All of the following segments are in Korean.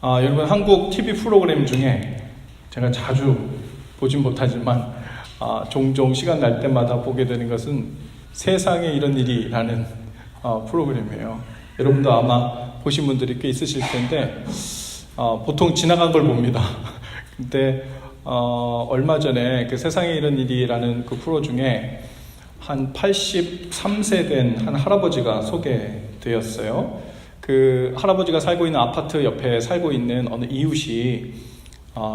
여러분, 한국 TV 프로그램 중에 제가 자주 보진 못하지만 종종 시간 날 때마다 보게 되는 것은 세상에 이런 일이라는 프로그램이에요. 여러분도 아마 보신 분들이 꽤 있으실 텐데 보통 지나간 걸 봅니다. 근데 얼마 전에 그 세상에 이런 일이라는 그 프로 중에 한 83세 된 한 할아버지가 소개되었어요. 그 할아버지가 살고 있는 아파트 옆에 살고 있는 어느 이웃이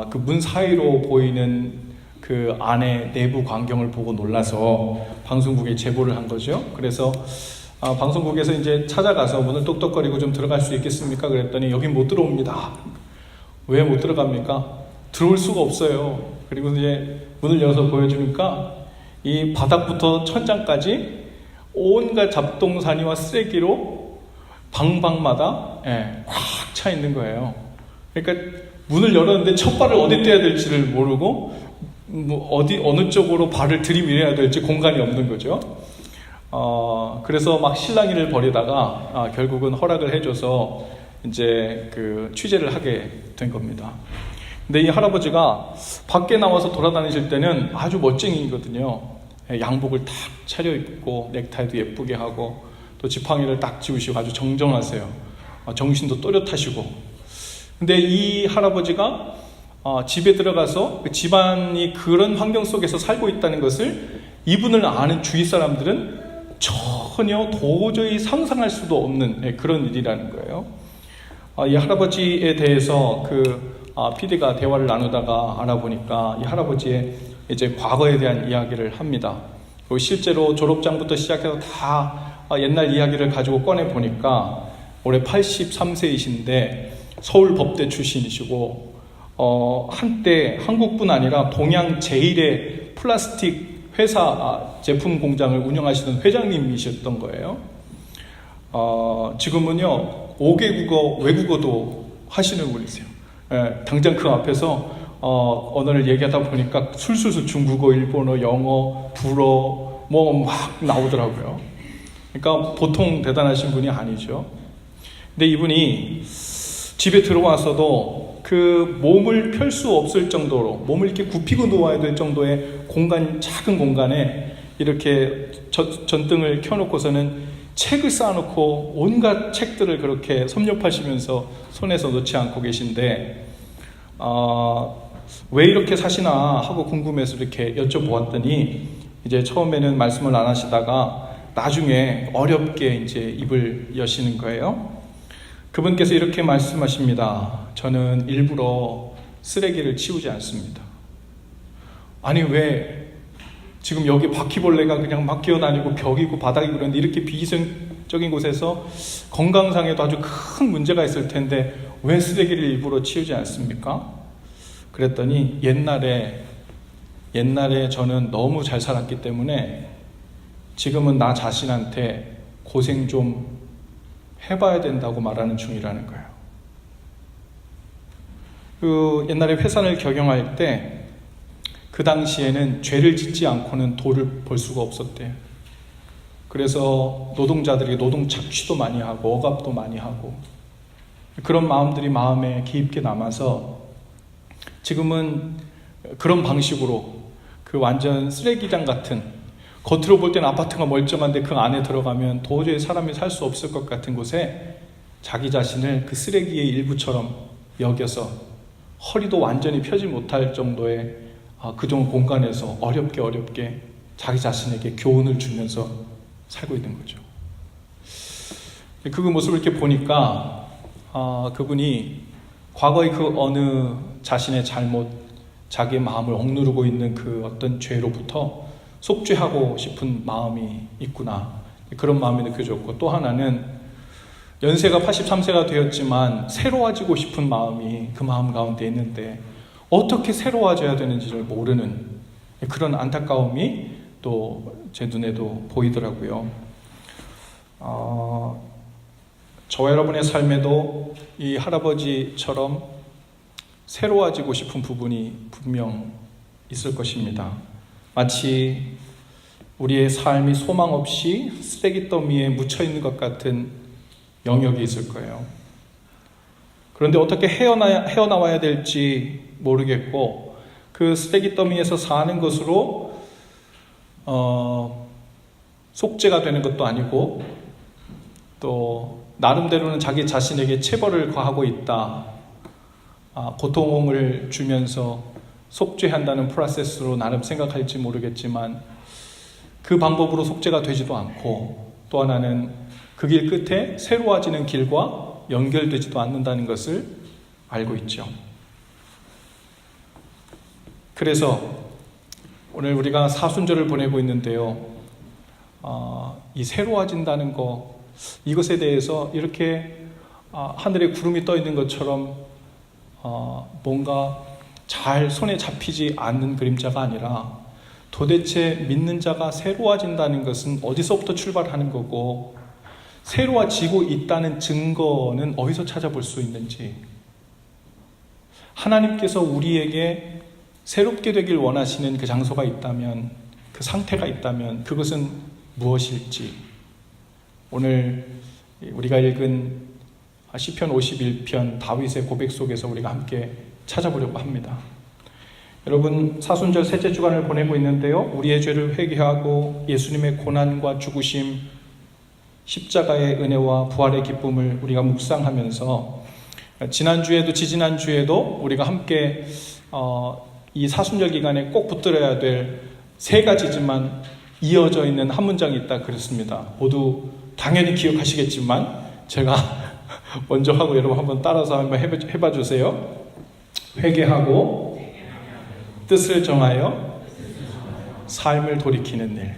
그 문 사이로 보이는 그 안의 내부 광경을 보고 놀라서 방송국에 제보를 한 거죠. 그래서 방송국에서 이제 찾아가서 문을 똑똑거리고 좀 들어갈 수 있겠습니까? 그랬더니 여긴 못 들어옵니다. 왜 못 들어갑니까? 들어올 수가 없어요. 그리고 이제 문을 열어서 보여주니까 이 바닥부터 천장까지 온갖 잡동사니와 쓰레기로 방방마다 꽉 차 있는 거예요. 그러니까 문을 열었는데 첫 발을 어디 떼야 될지를 모르고 어느 쪽으로 발을 들이밀어야 될지 공간이 없는 거죠. 그래서 막 실랑이를 벌이다가 결국은 허락을 해줘서 이제 그 취재를 하게 된 겁니다. 근데 이 할아버지가 밖에 나와서 돌아다니실 때는 아주 멋쟁이거든요. 양복을 딱 차려입고 넥타이도 예쁘게 하고 또 지팡이를 딱 쥐우시고 아주 정정하세요. 정신도 또렷하시고. 근데 이 할아버지가 집에 들어가서 그 집안이 그런 환경 속에서 살고 있다는 것을 이분을 아는 주위 사람들은 전혀 도저히 상상할 수도 없는 그런 일이라는 거예요. 이 할아버지에 대해서 PD가 대화를 나누다가 알아보니까 이 할아버지의 이제 과거에 대한 이야기를 합니다. 그리고 실제로 졸업장부터 시작해서 다 옛날 이야기를 가지고 꺼내 보니까 올해 83세이신데 서울 법대 출신이시고 한때 한국뿐 아니라 동양 제1의 플라스틱 회사 제품 공장을 운영하시던 회장님이셨던 거예요. 지금은요 5개 국어 외국어도 하시는 분이세요. 당장 그 앞에서 언어를 얘기하다 보니까 술술술 중국어, 일본어, 영어, 불어 뭐 막 나오더라고요. 그러니까 보통 대단하신 분이 아니죠. 근데 이분이 집에 들어와서도 그 몸을 펼 수 없을 정도로 몸을 이렇게 굽히고 누워야 될 정도의 작은 공간에 이렇게 전등을 켜놓고서는 책을 쌓아놓고 온갖 책들을 그렇게 섭렵하시면서 손에서 놓지 않고 계신데 왜 이렇게 사시나 하고 궁금해서 이렇게 여쭤보았더니 이제 처음에는 말씀을 안 하시다가 나중에 어렵게 이제 입을 여시는 거예요. 그분께서 이렇게 말씀하십니다. 저는 일부러 쓰레기를 치우지 않습니다. 아니 왜 지금 여기 바퀴벌레가 그냥 막 기어다니고 벽이고 바닥이고 그런데 이렇게 비위생적인 곳에서 건강상에도 아주 큰 문제가 있을 텐데 왜 쓰레기를 일부러 치우지 않습니까? 그랬더니 옛날에 저는 너무 잘 살았기 때문에 지금은 나 자신한테 고생 좀 해봐야 된다고 말하는 중이라는 거예요. 그 옛날에 회사를 경영할 때 그 당시에는 죄를 짓지 않고는 돈을 벌 수가 없었대요. 그래서 노동자들이 노동 착취도 많이 하고 억압도 많이 하고 그런 마음들이 마음에 깊게 남아서 지금은 그런 방식으로 그 완전 쓰레기장 같은 겉으로 볼 때는 아파트가 멀쩡한데 그 안에 들어가면 도저히 사람이 살 수 없을 것 같은 곳에 자기 자신을 그 쓰레기의 일부처럼 여겨서 허리도 완전히 펴지 못할 정도의 그 정도 공간에서 어렵게 자기 자신에게 교훈을 주면서 살고 있는 거죠. 그 모습을 이렇게 보니까 그분이 과거의 그 어느 자신의 잘못, 자기의 마음을 억누르고 있는 그 어떤 죄로부터 속죄하고 싶은 마음이 있구나, 그런 마음이 느껴졌고, 또 하나는 연세가 83세가 되었지만 새로워지고 싶은 마음이 그 마음 가운데 있는데 어떻게 새로워져야 되는지를 모르는 그런 안타까움이 또 제 눈에도 보이더라고요. 저와 여러분의 삶에도 이 할아버지처럼 새로워지고 싶은 부분이 분명 있을 것입니다. 마치 우리의 삶이 소망 없이 쓰레기 더미에 묻혀 있는 것 같은 영역이 있을 거예요. 그런데 어떻게 헤어나와야 될지 모르겠고 그 쓰레기 더미에서 사는 것으로 속죄가 되는 것도 아니고 또 나름대로는 자기 자신에게 체벌을 가하고 있다. 고통을 주면서 속죄한다는 프로세스로 나름 생각할지 모르겠지만 그 방법으로 속죄가 되지도 않고 또 하나는 그 길 끝에 새로워지는 길과 연결되지도 않는다는 것을 알고 있죠. 그래서 오늘 우리가 사순절을 보내고 있는데요. 이 새로워진다는 것, 이것에 대해서 이렇게 하늘에 구름이 떠 있는 것처럼 뭔가 잘 손에 잡히지 않는 그림자가 아니라 도대체 믿는 자가 새로워진다는 것은 어디서부터 출발하는 거고 새로워지고 있다는 증거는 어디서 찾아볼 수 있는지, 하나님께서 우리에게 새롭게 되길 원하시는 그 장소가 있다면, 그 상태가 있다면 그것은 무엇일지 오늘 우리가 읽은 시편 51편 다윗의 고백 속에서 우리가 함께 찾아보려고 합니다. 여러분, 사순절 셋째 주간을 보내고 있는데요. 우리의 죄를 회개하고 예수님의 고난과 죽으심, 십자가의 은혜와 부활의 기쁨을 우리가 묵상하면서 지난주에도 지지난주에도 우리가 함께 이 사순절 기간에 꼭 붙들어야 될 세 가지지만 이어져 있는 한 문장이 있다 그랬습니다. 모두 당연히 기억하시겠지만 제가 먼저 하고 여러분 한번 따라서 한번 해봐 주세요. 회개하고 뜻을 정하여 삶을 돌이키는 일.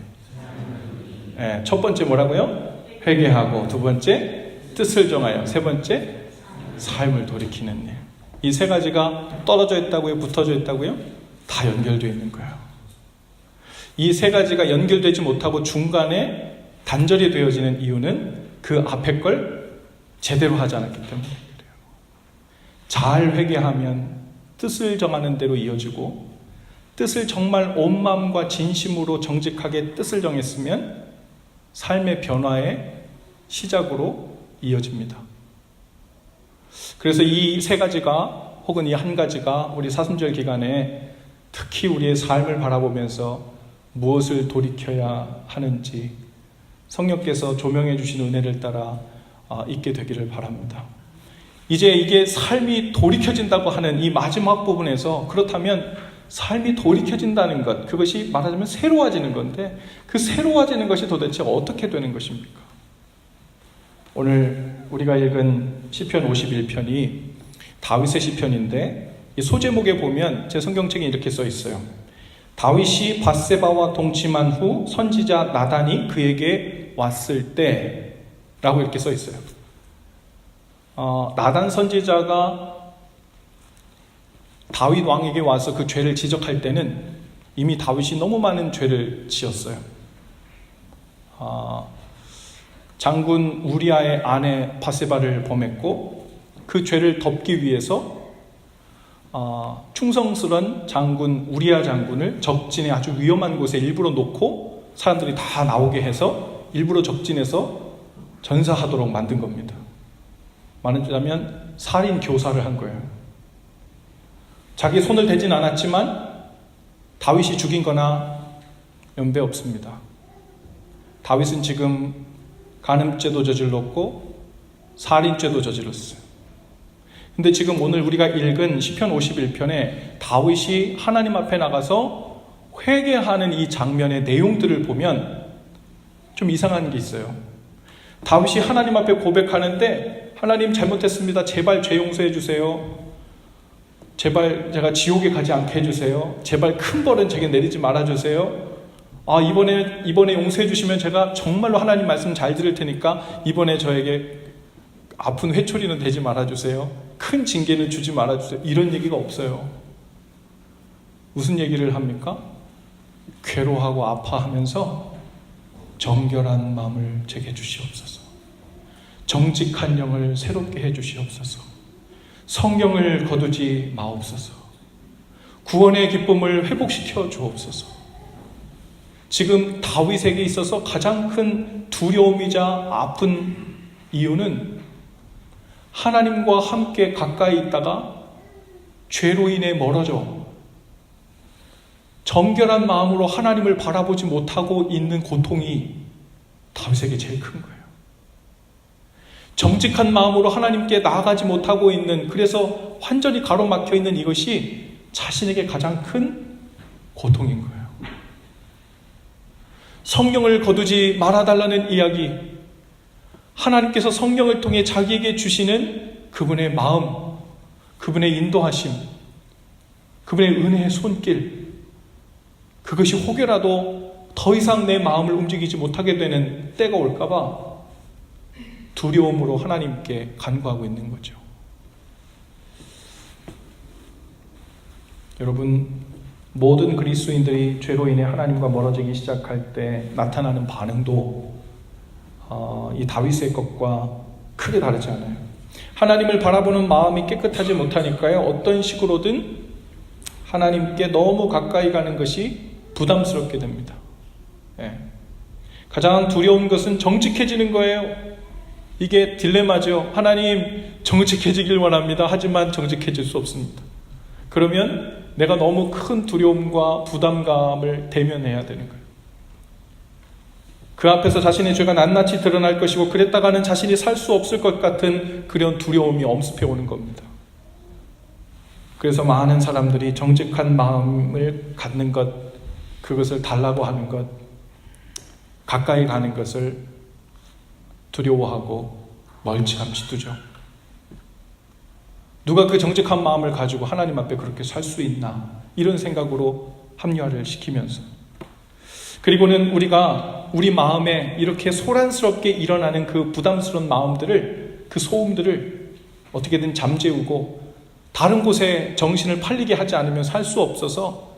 네, 첫 번째 뭐라고요? 회개하고, 두 번째 뜻을 정하여, 세 번째 삶을 돌이키는 일. 이 세 가지가 떨어져 있다고요? 붙어져 있다고요? 다 연결되어 있는 거예요. 이 세 가지가 연결되지 못하고 중간에 단절이 되어지는 이유는 그 앞에 걸 제대로 하지 않았기 때문에 그래요. 잘 회개하면 뜻을 정하는 대로 이어지고, 뜻을 정말 온 마음과 진심으로 정직하게 뜻을 정했으면 삶의 변화의 시작으로 이어집니다. 그래서 이 세 가지가 혹은 이 한 가지가 우리 사순절 기간에 특히 우리의 삶을 바라보면서 무엇을 돌이켜야 하는지 성령께서 조명해 주신 은혜를 따라 있게 되기를 바랍니다. 이제 이게 삶이 돌이켜진다고 하는 이 마지막 부분에서, 그렇다면 삶이 돌이켜진다는 것, 그것이 말하자면 새로워지는 건데 그 새로워지는 것이 도대체 어떻게 되는 것입니까? 오늘 우리가 읽은 시편 51편이 다윗의 시편인데 이 소제목에 보면 제 성경책에 이렇게 써 있어요. 다윗이 밧세바와 동침한 후 선지자 나단이 그에게 왔을 때 라고 이렇게 써 있어요. 나단 선지자가 다윗 왕에게 와서 그 죄를 지적할 때는 이미 다윗이 너무 많은 죄를 지었어요. 장군 우리아의 아내 밧세바를 범했고, 그 죄를 덮기 위해서 충성스러운 장군 우리아 장군을 적진의 아주 위험한 곳에 일부러 놓고 사람들이 다 나오게 해서 일부러 적진에서 전사하도록 만든 겁니다. 말하자면 살인 교사를 한 거예요. 자기 손을 대진 않았지만 다윗이 죽인 거나 연배 없습니다. 다윗은 지금 간음죄도 저질렀고 살인죄도 저질렀어요. 근데 지금 오늘 우리가 읽은 시편 51편에 다윗이 하나님 앞에 나가서 회개하는 이 장면의 내용들을 보면 좀 이상한 게 있어요. 다윗이 하나님 앞에 고백하는데, 하나님 잘못했습니다. 제발 죄 용서해 주세요. 제발 제가 지옥에 가지 않게 해주세요. 제발 큰 벌은 제게 내리지 말아주세요. 이번에 용서해 주시면 제가 정말로 하나님 말씀 잘 들을 테니까 이번에 저에게 아픈 회초리는 대지 말아주세요. 큰 징계는 주지 말아주세요. 이런 얘기가 없어요. 무슨 얘기를 합니까? 괴로워하고 아파하면서 정결한 마음을 제게 주시옵소서. 정직한 영을 새롭게 해주시옵소서. 성경을 거두지 마옵소서. 구원의 기쁨을 회복시켜 주옵소서. 지금 다윗에게 있어서 가장 큰 두려움이자 아픈 이유는 하나님과 함께 가까이 있다가 죄로 인해 멀어져 정결한 마음으로 하나님을 바라보지 못하고 있는 고통이 다윗에게 제일 큰 거예요. 정직한 마음으로 하나님께 나아가지 못하고 있는, 그래서 완전히 가로막혀 있는 이것이 자신에게 가장 큰 고통인 거예요. 성령을 거두지 말아달라는 이야기, 하나님께서 성령을 통해 자기에게 주시는 그분의 마음, 그분의 인도하심, 그분의 은혜의 손길, 그것이 혹여라도 더 이상 내 마음을 움직이지 못하게 되는 때가 올까봐 두려움으로 하나님께 간구하고 있는 거죠. 여러분, 모든 그리스도인들이 죄로 인해 하나님과 멀어지기 시작할 때 나타나는 반응도 이 다윗의 것과 크게 다르지 않아요. 하나님을 바라보는 마음이 깨끗하지 못하니까요, 어떤 식으로든 하나님께 너무 가까이 가는 것이 부담스럽게 됩니다. 가장 두려운 것은 정직해지는 거예요. 이게 딜레마죠. 하나님, 정직해지길 원합니다. 하지만 정직해질 수 없습니다. 그러면 내가 너무 큰 두려움과 부담감을 대면해야 되는 거예요. 그 앞에서 자신의 죄가 낱낱이 드러날 것이고, 그랬다가는 자신이 살 수 없을 것 같은 그런 두려움이 엄습해 오는 겁니다. 그래서 많은 사람들이 정직한 마음을 갖는 것, 그것을 달라고 하는 것, 가까이 가는 것을 두려워하고 멀찌감치 두죠. 누가 그 정직한 마음을 가지고 하나님 앞에 그렇게 살 수 있나, 이런 생각으로 합리화를 시키면서, 그리고는 우리가 우리 마음에 이렇게 소란스럽게 일어나는 그 부담스러운 마음들을, 그 소음들을 어떻게든 잠재우고 다른 곳에 정신을 팔리게 하지 않으면 살 수 없어서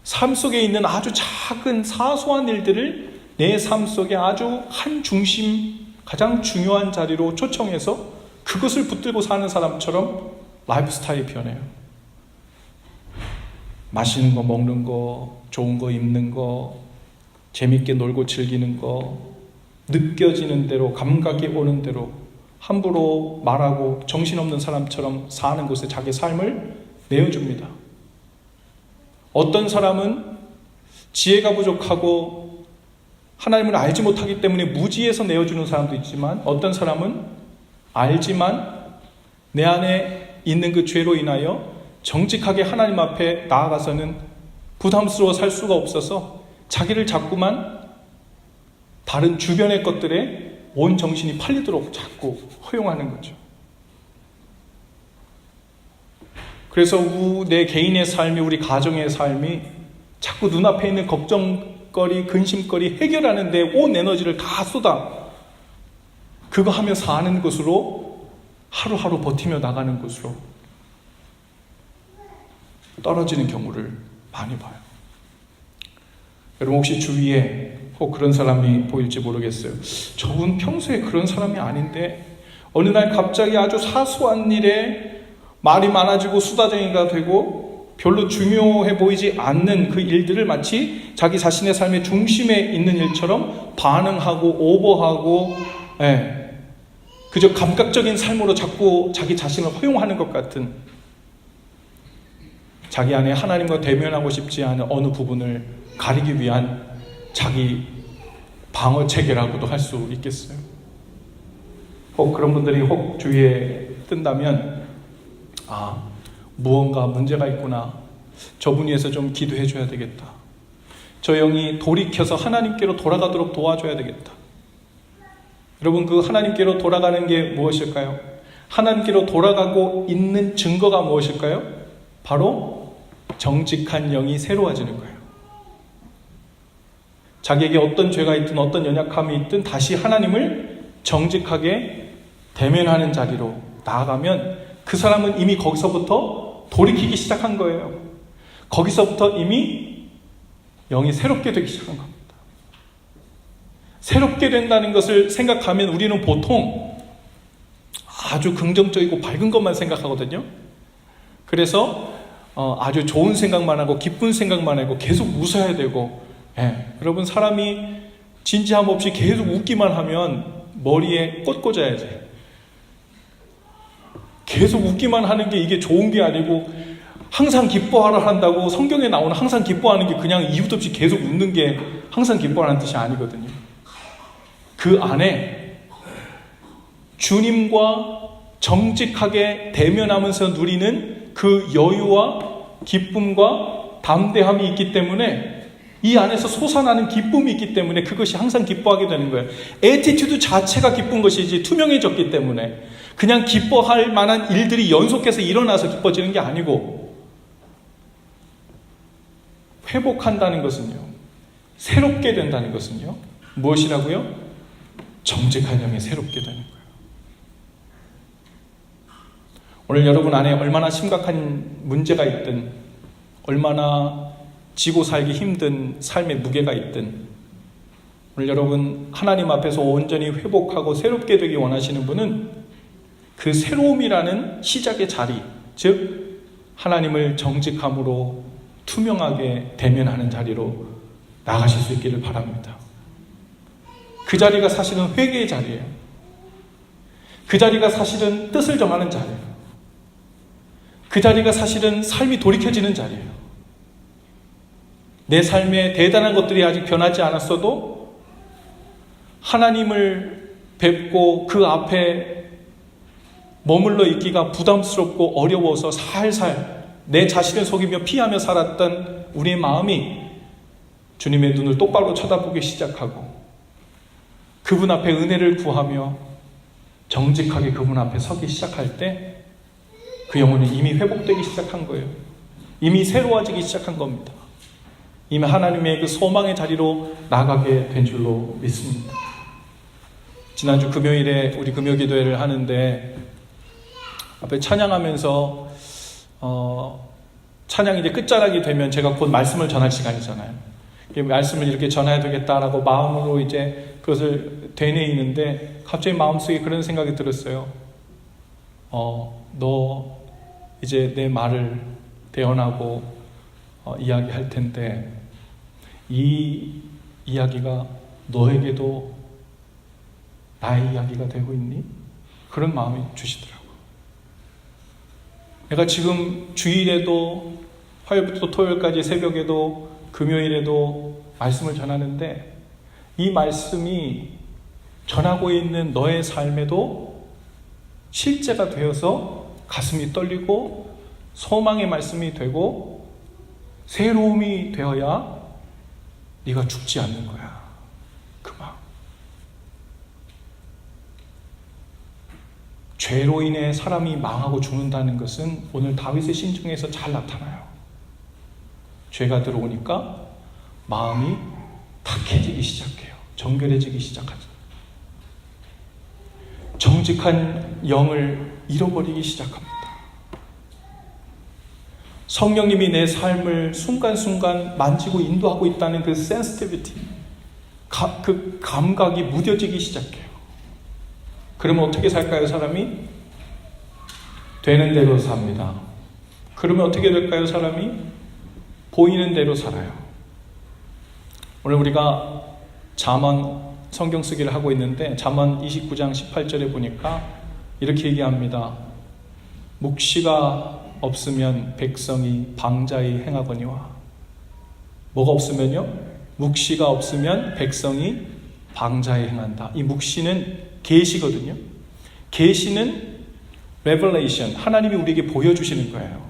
삶 속에 있는 아주 작은 사소한 일들을 내 삶 속에 아주 한 중심, 가장 중요한 자리로 초청해서 그것을 붙들고 사는 사람처럼 라이프 스타일이 변해요. 맛있는 거, 먹는 거, 좋은 거 입는 거, 재밌게 놀고 즐기는 거, 느껴지는 대로, 감각이 오는 대로 함부로 말하고 정신없는 사람처럼 사는 곳에 자기 삶을 내어줍니다. 어떤 사람은 지혜가 부족하고 하나님을 알지 못하기 때문에 무지해서 내어주는 사람도 있지만, 어떤 사람은 알지만 내 안에 있는 그 죄로 인하여 정직하게 하나님 앞에 나아가서는 부담스러워 살 수가 없어서 자기를 자꾸만 다른 주변의 것들에 온 정신이 팔리도록 자꾸 허용하는 거죠. 그래서 내 개인의 삶이, 우리 가정의 삶이 자꾸 눈앞에 있는 걱정거리, 근심거리 해결하는 데 온 에너지를 다 쏟아 그거 하며 사는 것으로, 하루하루 버티며 나가는 것으로 떨어지는 경우를 많이 봐요. 여러분, 혹시 주위에 혹 그런 사람이 보일지 모르겠어요. 저분 평소에 그런 사람이 아닌데 어느 날 갑자기 아주 사소한 일에 말이 많아지고 수다쟁이가 되고 별로 중요해 보이지 않는 그 일들을 마치 자기 자신의 삶의 중심에 있는 일처럼 반응하고 오버하고, 그저 감각적인 삶으로 자꾸 자기 자신을 허용하는 것 같은, 자기 안에 하나님과 대면하고 싶지 않은 어느 부분을 가리기 위한 자기 방어 체계라고도 할 수 있겠어요. 혹 그런 분들이 혹 주위에 뜬다면, 무언가 문제가 있구나, 저분 위해서 좀 기도해 줘야 되겠다, 저 영이 돌이켜서 하나님께로 돌아가도록 도와줘야 되겠다. 여러분, 그 하나님께로 돌아가는 게 무엇일까요? 하나님께로 돌아가고 있는 증거가 무엇일까요? 바로 정직한 영이 새로워지는 거예요. 자기에게 어떤 죄가 있든 어떤 연약함이 있든 다시 하나님을 정직하게 대면하는 자리로 나아가면 그 사람은 이미 거기서부터 돌이키기 시작한 거예요. 거기서부터 이미 영이 새롭게 되기 시작한 겁니다. 새롭게 된다는 것을 생각하면 우리는 보통 아주 긍정적이고 밝은 것만 생각하거든요. 그래서 아주 좋은 생각만 하고 기쁜 생각만 하고 계속 웃어야 되고, 여러분, 사람이 진지함 없이 계속 웃기만 하면 머리에 꽃 꽂아야지. 계속 웃기만 하는 게 이게 좋은 게 아니고, 항상 기뻐하라 한다고 성경에 나오는 항상 기뻐하는 게 그냥 이유 없이 계속 웃는 게 항상 기뻐하는 뜻이 아니거든요. 그 안에 주님과 정직하게 대면하면서 누리는 그 여유와 기쁨과 담대함이 있기 때문에, 이 안에서 솟아나는 기쁨이 있기 때문에 그것이 항상 기뻐하게 되는 거예요. 애티튜드 자체가 기쁜 것이지, 투명해졌기 때문에 그냥 기뻐할 만한 일들이 연속해서 일어나서 기뻐지는 게 아니고, 회복한다는 것은요, 새롭게 된다는 것은요, 무엇이라고요? 정직한 영이 새롭게 되는 거예요. 오늘 여러분 안에 얼마나 심각한 문제가 있든, 얼마나 지고 살기 힘든 삶의 무게가 있든, 오늘 여러분 하나님 앞에서 온전히 회복하고 새롭게 되기 원하시는 분은 그 새로움이라는 시작의 자리, 즉 하나님을 정직함으로 투명하게 대면하는 자리로 나가실 수 있기를 바랍니다. 그 자리가 사실은 회개의 자리예요. 그 자리가 사실은 뜻을 정하는 자리예요. 그 자리가 사실은 삶이 돌이켜지는 자리예요. 내 삶에 대단한 것들이 아직 변하지 않았어도 하나님을 뵙고 그 앞에 머물러 있기가 부담스럽고 어려워서 살살 내 자신을 속이며 피하며 살았던 우리의 마음이 주님의 눈을 똑바로 쳐다보기 시작하고, 그분 앞에 은혜를 구하며 정직하게 그분 앞에 서기 시작할 때 그 영혼은 이미 회복되기 시작한 거예요. 이미 새로워지기 시작한 겁니다. 이미 하나님의 그 소망의 자리로 나가게 된 줄로 믿습니다. 지난주 금요일에 우리 금요기도회를 하는데, 앞에 찬양하면서 찬양이 이제 끝자락이 되면 제가 곧 말씀을 전할 시간이잖아요. 말씀을 이렇게 전해야 되겠다라고 마음으로 이제 그것을 되뇌이는데, 갑자기 마음속에 그런 생각이 들었어요. 너 이제 내 말을 대언하고 이야기할 텐데, 이 이야기가 너에게도 나의 이야기가 되고 있니? 그런 마음이 주시더라고요. 내가 지금 주일에도, 화요일부터 토요일까지 새벽에도, 금요일에도 말씀을 전하는데, 이 말씀이 전하고 있는 너의 삶에도 실제가 되어서 가슴이 떨리고 소망의 말씀이 되고 새로움이 되어야 네가 죽지 않는 거야. 그 마음. 죄로 인해 사람이 망하고 죽는다는 것은 오늘 다윗의 신중에서 잘 나타나요. 죄가 들어오니까 마음이 탁해지기 시작해요. 정결해지기 시작하죠. 정직한 영을 잃어버리기 시작합니다. 성령님이 내 삶을 순간순간 만지고 인도하고 있다는 그 센시티비티, 그 감각이 무뎌지기 시작해요. 그러면 어떻게 살까요, 사람이? 되는 대로 삽니다. 그러면 어떻게 될까요, 사람이? 보이는 대로 살아요. 오늘 우리가 잠언 성경 쓰기를 하고 있는데, 잠언 29장 18절에 보니까 이렇게 얘기합니다. 묵시가 없으면 백성이 방자히 행하거니와. 뭐가 없으면요? 묵시가 없으면 백성이 방자히 행한다. 이 묵시는 계시거든요. 계시는 revelation, 하나님이 우리에게 보여주시는 거예요.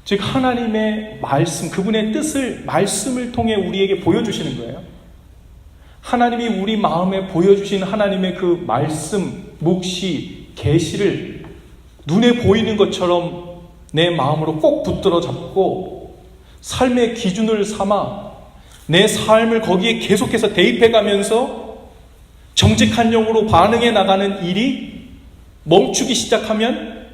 즉 하나님의 말씀, 그분의 뜻을 말씀을 통해 우리에게 보여주시는 거예요. 하나님이 우리 마음에 보여주신 하나님의 그 말씀, 묵시, 계시를 눈에 보이는 것처럼 내 마음으로 꼭 붙들어 잡고 삶의 기준을 삼아 내 삶을 거기에 계속해서 대입해가면서 정직한 영으로 반응해 나가는 일이 멈추기 시작하면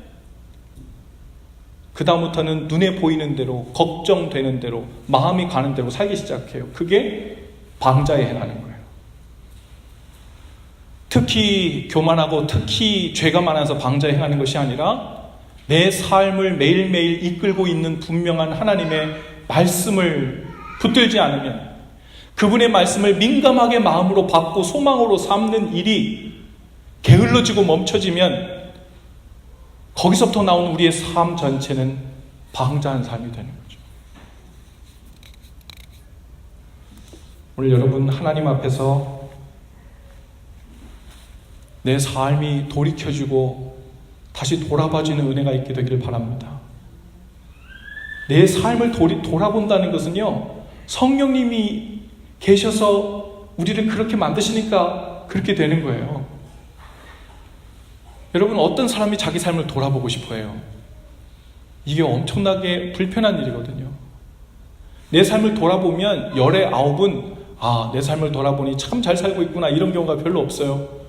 그 다음부터는 눈에 보이는 대로, 걱정되는 대로, 마음이 가는 대로 살기 시작해요. 그게 방자에 행하는 거예요. 특히 교만하고 특히 죄가 많아서 방자에 행하는 것이 아니라 내 삶을 매일매일 이끌고 있는 분명한 하나님의 말씀을 붙들지 않으면, 그분의 말씀을 민감하게 마음으로 받고 소망으로 삼는 일이 게을러지고 멈춰지면 거기서부터 나온 우리의 삶 전체는 방자한 삶이 되는 거죠. 오늘 여러분 하나님 앞에서 내 삶이 돌이켜지고 다시 돌아봐지는 은혜가 있게 되기를 바랍니다. 내 삶을 돌아본다는 것은요, 성령님이 계셔서 우리를 그렇게 만드시니까 그렇게 되는 거예요. 여러분, 어떤 사람이 자기 삶을 돌아보고 싶어 해요? 이게 엄청나게 불편한 일이거든요. 내 삶을 돌아보면 열의 9은 내 삶을 돌아보니 참 잘 살고 있구나, 이런 경우가 별로 없어요.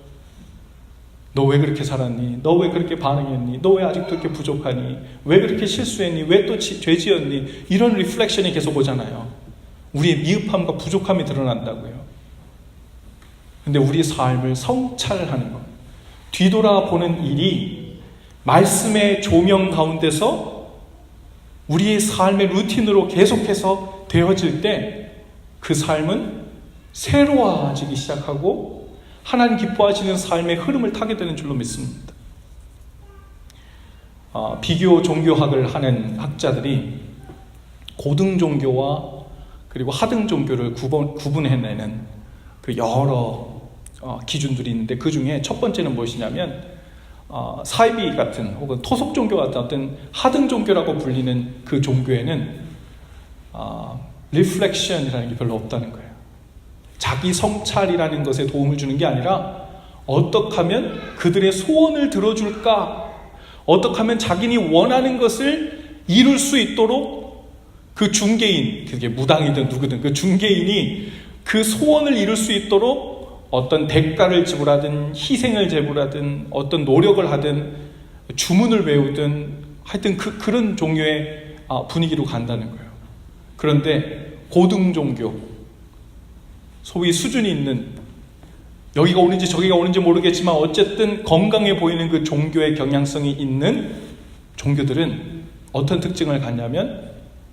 너 왜 그렇게 살았니? 너 왜 그렇게 반응했니? 너 왜 아직도 그렇게 부족하니? 왜 그렇게 실수했니? 왜 또 죄 지었니? 이런 리플렉션이 계속 오잖아요. 우리의 미흡함과 부족함이 드러난다고요. 근데 우리 삶을 성찰하는 것, 뒤돌아보는 일이 말씀의 조명 가운데서 우리의 삶의 루틴으로 계속해서 되어질 때 그 삶은 새로워지기 시작하고 하나님 기뻐하시는 삶의 흐름을 타게 되는 줄로 믿습니다. 비교 종교학을 하는 학자들이 고등 종교와 그리고 하등 종교를 구분해내는 그 여러 기준들이 있는데, 그 중에 첫 번째는 무엇이냐면 사이비 같은 혹은 토속 종교 같은 어떤 하등 종교라고 불리는 그 종교에는 리플렉션이라는 게 별로 없다는 거예요. 자기 성찰이라는 것에 도움을 주는 게 아니라 어떻게 하면 그들의 소원을 들어줄까, 어떻게 하면 자기니 원하는 것을 이룰 수 있도록 그 중개인, 그게 무당이든 누구든 그 중개인이 그 소원을 이룰 수 있도록 어떤 대가를 지불하든 희생을 제불하든 어떤 노력을 하든 주문을 외우든 하여튼 그런 종류의 분위기로 간다는 거예요. 그런데 고등 종교, 소위 수준이 있는, 여기가 오는지 저기가 오는지 모르겠지만 어쨌든 건강해 보이는 그 종교의 경향성이 있는 종교들은 어떤 특징을 갖냐면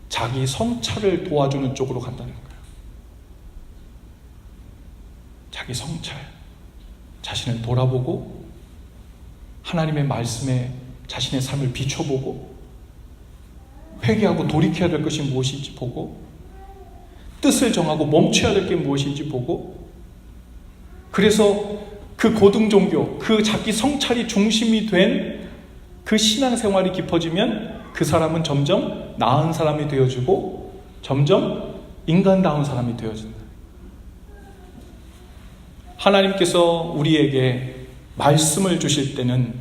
자기 성찰을 도와주는 쪽으로 간다는 거예요. 자기 성찰, 자신을 돌아보고 하나님의 말씀에 자신의 삶을 비춰보고 회개하고 돌이켜야 될 것이 무엇인지 보고 뜻을 정하고 멈춰야 될 게 무엇인지 보고, 그래서 그 고등 종교, 그 자기 성찰이 중심이 된 그 신앙생활이 깊어지면 그 사람은 점점 나은 사람이 되어지고 점점 인간다운 사람이 되어진다. 하나님께서 우리에게 말씀을 주실 때는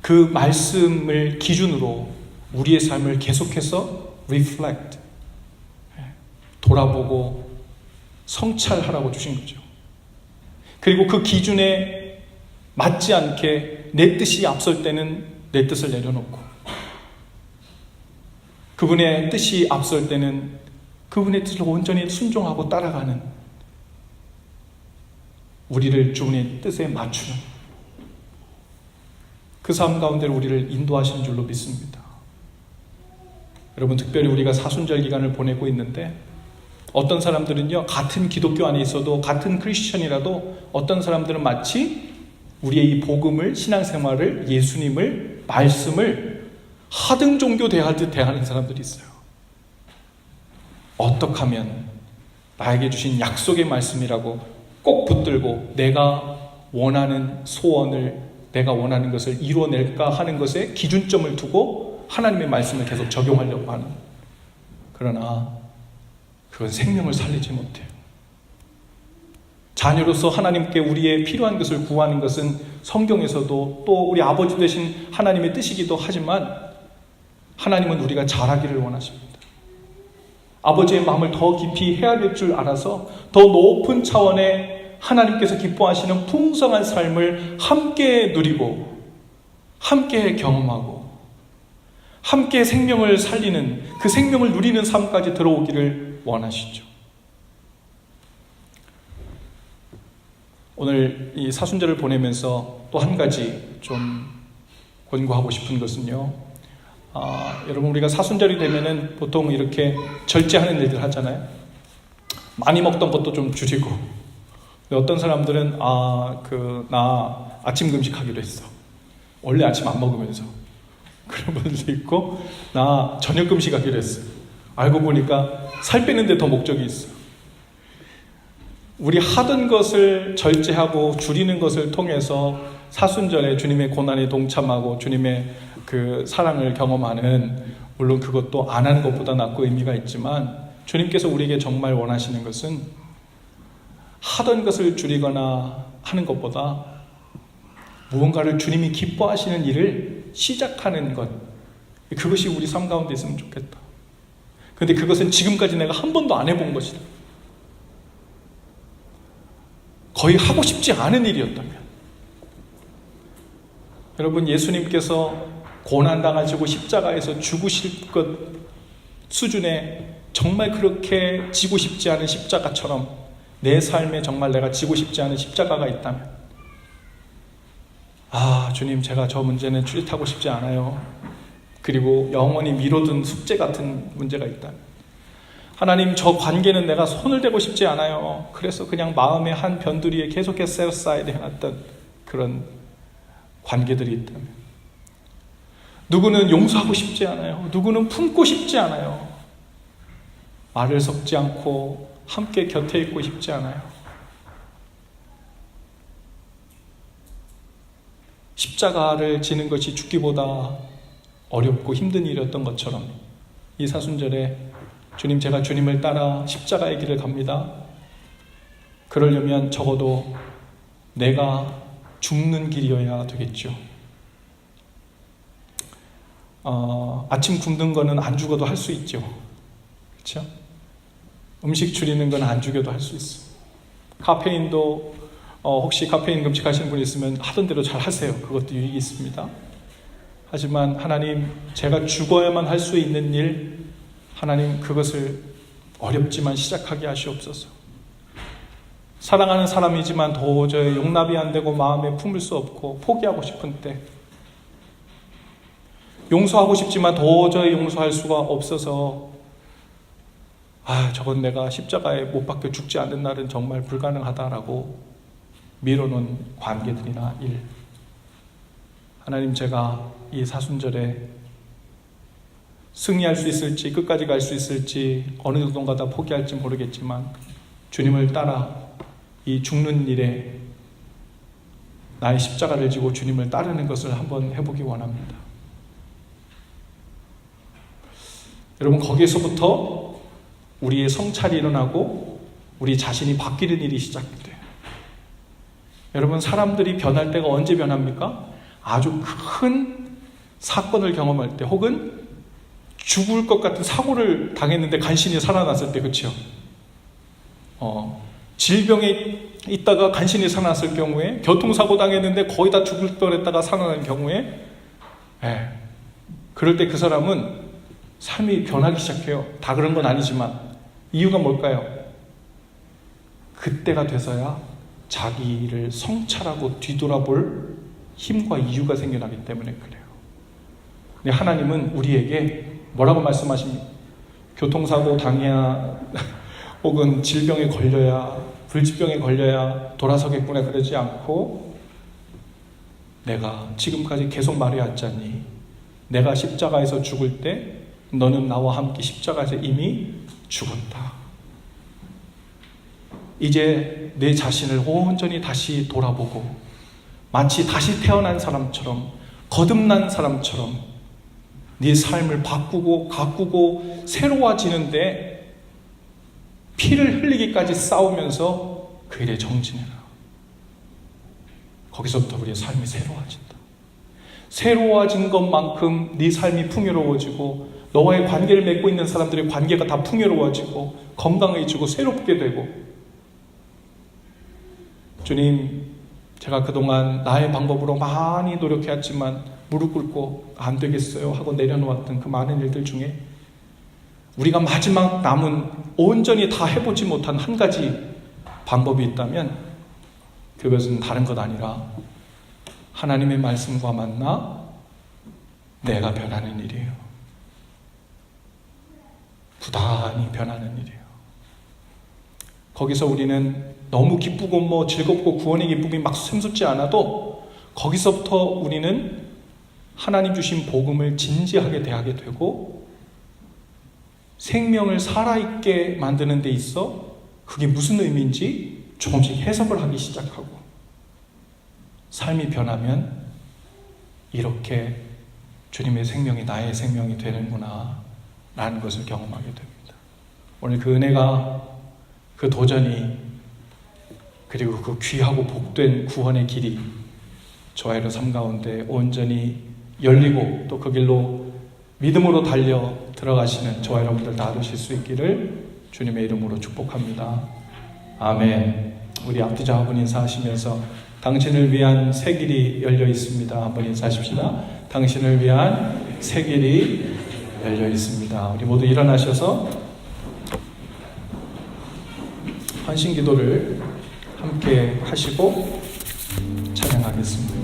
그 말씀을 기준으로 우리의 삶을 계속해서 reflect, 돌아보고 성찰하라고 주신 거죠. 그리고 그 기준에 맞지 않게 내 뜻이 앞설 때는 내 뜻을 내려놓고, 그분의 뜻이 앞설 때는 그분의 뜻을 온전히 순종하고 따라가는, 우리를 주님의 뜻에 맞추는 그 삶 가운데 우리를 인도하시는 줄로 믿습니다. 여러분, 특별히 우리가 사순절 기간을 보내고 있는데 어떤 사람들은요, 같은 기독교 안에 있어도 같은 크리스천이라도 어떤 사람들은 마치 우리의 이 복음을, 신앙생활을, 예수님을, 말씀을 하등 종교 대하듯 대하는 사람들이 있어요. 어떻게 하면 나에게 주신 약속의 말씀이라고 꼭 붙들고 내가 원하는 소원을, 내가 원하는 것을 이루어낼까 하는 것에 기준점을 두고 하나님의 말씀을 계속 적용하려고 하는, 그러나 그건 생명을 살리지 못해요. 자녀로서 하나님께 우리의 필요한 것을 구하는 것은 성경에서도 또 우리 아버지 되신 하나님의 뜻이기도 하지만 하나님은 우리가 자라기를 원하십니다. 아버지의 마음을 더 깊이 헤아릴 줄 알아서 더 높은 차원의 하나님께서 기뻐하시는 풍성한 삶을 함께 누리고 함께 경험하고 함께 생명을 살리는, 그 생명을 누리는 삶까지 들어오기를 원하시죠. 오늘 이 사순절을 보내면서 또 한 가지 좀 권고하고 싶은 것은요, 여러분, 우리가 사순절이 되면은 보통 이렇게 절제하는 일들 하잖아요. 많이 먹던 것도 좀 줄이고, 어떤 사람들은 나 아침 금식하기로 했어, 원래 아침 안 먹으면서. 그런 분들도 있고, 나 저녁 금식하기로 했어. 알고 보니까 살 빼는 데 더 목적이 있어. 우리 하던 것을 절제하고 줄이는 것을 통해서 사순절에 주님의 고난에 동참하고 주님의 그 사랑을 경험하는, 물론 그것도 안 하는 것보다 낫고 의미가 있지만, 주님께서 우리에게 정말 원하시는 것은 하던 것을 줄이거나 하는 것보다 무언가를 주님이 기뻐하시는 일을 시작하는 것, 그것이 우리 삶 가운데 있으면 좋겠다. 그런데 그것은 지금까지 내가 한 번도 안 해본 것이다. 거의 하고 싶지 않은 일이었다면, 여러분, 예수님께서 고난당하시고 십자가에서 죽으실 것 수준의 정말 그렇게 지고 싶지 않은 십자가처럼 내 삶에 정말 내가 지고 싶지 않은 십자가가 있다면, 아, 주님, 제가 저 문제는 출입하고 싶지 않아요. 그리고 영원히 미뤄둔 숙제 같은 문제가 있다면, 하나님, 저 관계는 내가 손을 대고 싶지 않아요. 그래서 그냥 마음의 한 변두리에 계속해서 셋사이드 해놨던 그런 관계들이 있다면, 누구는 용서하고 싶지 않아요. 누구는 품고 싶지 않아요. 말을 섞지 않고 함께 곁에 있고 싶지 않아요. 십자가를 지는 것이 죽기보다 어렵고 힘든 일이었던 것처럼, 이 사순절에 주님, 제가 주님을 따라 십자가의 길을 갑니다. 그러려면 적어도 내가 죽는 길이어야 되겠죠. 아침 굶는 거는 안 죽어도 할 수 있죠. 그렇죠? 음식 줄이는 건 안 죽여도 할 수 있어. 카페인도 혹시 카페인 금식하시는 분 있으면 하던 대로 잘 하세요. 그것도 유익이 있습니다. 하지만 하나님, 제가 죽어야만 할 수 있는 일, 하나님, 그것을 어렵지만 시작하게 하시옵소서. 사랑하는 사람이지만 도저히 용납이 안 되고 마음에 품을 수 없고 포기하고 싶은 때, 용서하고 싶지만 도저히 용서할 수가 없어서, 아, 저건 내가 십자가에 못 박혀 죽지 않는 날은 정말 불가능하다라고 미뤄놓은 관계들이나 일, 하나님, 제가 이 사순절에 승리할 수 있을지, 끝까지 갈 수 있을지, 어느 정도가 다 포기할지 모르겠지만 주님을 따라 이 죽는 일에 나의 십자가를 지고 주님을 따르는 것을 한번 해보기 원합니다. 여러분, 거기에서부터 우리의 성찰이 일어나고 우리 자신이 바뀌는 일이 시작돼요. 여러분, 사람들이 변할 때가 언제 변합니까? 아주 큰 사건을 경험할 때, 혹은 죽을 것 같은 사고를 당했는데 간신히 살아났을 때, 그렇죠? 질병에 있다가 간신히 살아났을 경우에, 교통사고 당했는데 거의 다 죽을 뻔했다가 살아난 경우에, 그럴 때 그 사람은 삶이 변하기 시작해요. 다 그런 건 아니지만. 이유가 뭘까요? 그때가 돼서야 자기를 성찰하고 뒤돌아볼 힘과 이유가 생겨나기 때문에 그래요. 근데 하나님은 우리에게 뭐라고 말씀하십니까? 교통사고 당해야 혹은 질병에 걸려야, 불치병에 걸려야 돌아서겠구나 그러지 않고, 내가 지금까지 계속 말해왔지 않니? 내가 십자가에서 죽을 때 너는 나와 함께 십자가에서 이미 죽었다. 이제 내 자신을 온전히 다시 돌아보고 마치 다시 태어난 사람처럼, 거듭난 사람처럼 네 삶을 바꾸고 가꾸고 새로워지는데 피를 흘리기까지 싸우면서 그 일에 정진해라. 거기서부터 우리의 삶이 새로워진다. 새로워진 것만큼 네 삶이 풍요로워지고, 너와의 관계를 맺고 있는 사람들의 관계가 다 풍요로워지고 건강해지고 새롭게 되고. 주님, 제가 그동안 나의 방법으로 많이 노력해왔지만 무릎 꿇고 안 되겠어요 하고 내려놓았던 그 많은 일들 중에 우리가 마지막 남은 온전히 다 해보지 못한 한 가지 방법이 있다면, 그것은 다른 것 아니라 하나님의 말씀과 만나 내가 변하는 일이에요. 부단히 변하는 일이에요. 거기서 우리는 너무 기쁘고 즐겁고 구원의 기쁨이 막 샘솟지 않아도, 거기서부터 우리는 하나님 주신 복음을 진지하게 대하게 되고 생명을 살아있게 만드는 데 있어 그게 무슨 의미인지 조금씩 해석을 하기 시작하고 삶이 변하면 이렇게 주님의 생명이 나의 생명이 되는구나 라는 것을 경험하게 됩니다. 오늘 그 은혜가, 그 도전이, 그리고 그 귀하고 복된 구원의 길이 저와 여러분 삶 가운데 온전히 열리고 또 그 길로 믿음으로 달려 들어가시는 저와 여러분들 다 되실 수 있기를 주님의 이름으로 축복합니다. 아멘. 우리 앞뒤자분 인사하시면서 당신을 위한 새 길이 열려 있습니다. 한번 인사하십시다. 당신을 위한 새 길이 열려 있습니다. 우리 모두 일어나셔서 환신 기도를 함께 하시고 찬양하겠습니다.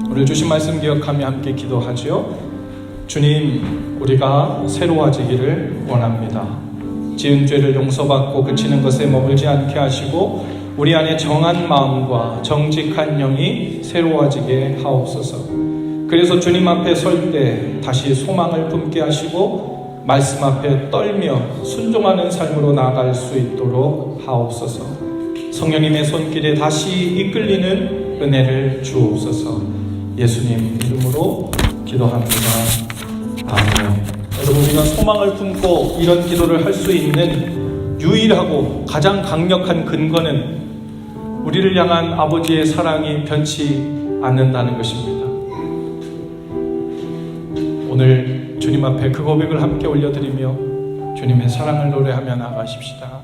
오늘 주신 말씀 기억하며 함께 기도하죠. 주님, 우리가 새로워지기를 원합니다. 지은 죄를 용서받고 그치는 것에 머물지 않게 하시고 우리 안에 정한 마음과 정직한 영이 새로워지게 하옵소서. 그래서 주님 앞에 설 때 다시 소망을 품게 하시고 말씀 앞에 떨며 순종하는 삶으로 나아갈 수 있도록 하옵소서. 성령님의 손길에 다시 이끌리는 은혜를 주옵소서. 예수님 이름으로 기도합니다. 아멘. 여러분, 우리가 소망을 품고 이런 기도를 할 수 있는 유일하고 가장 강력한 근거는 우리를 향한 아버지의 사랑이 변치 않는다는 것입니다. 오늘 주님 앞에 그 고백을 함께 올려드리며 주님의 사랑을 노래하며 나가십시다.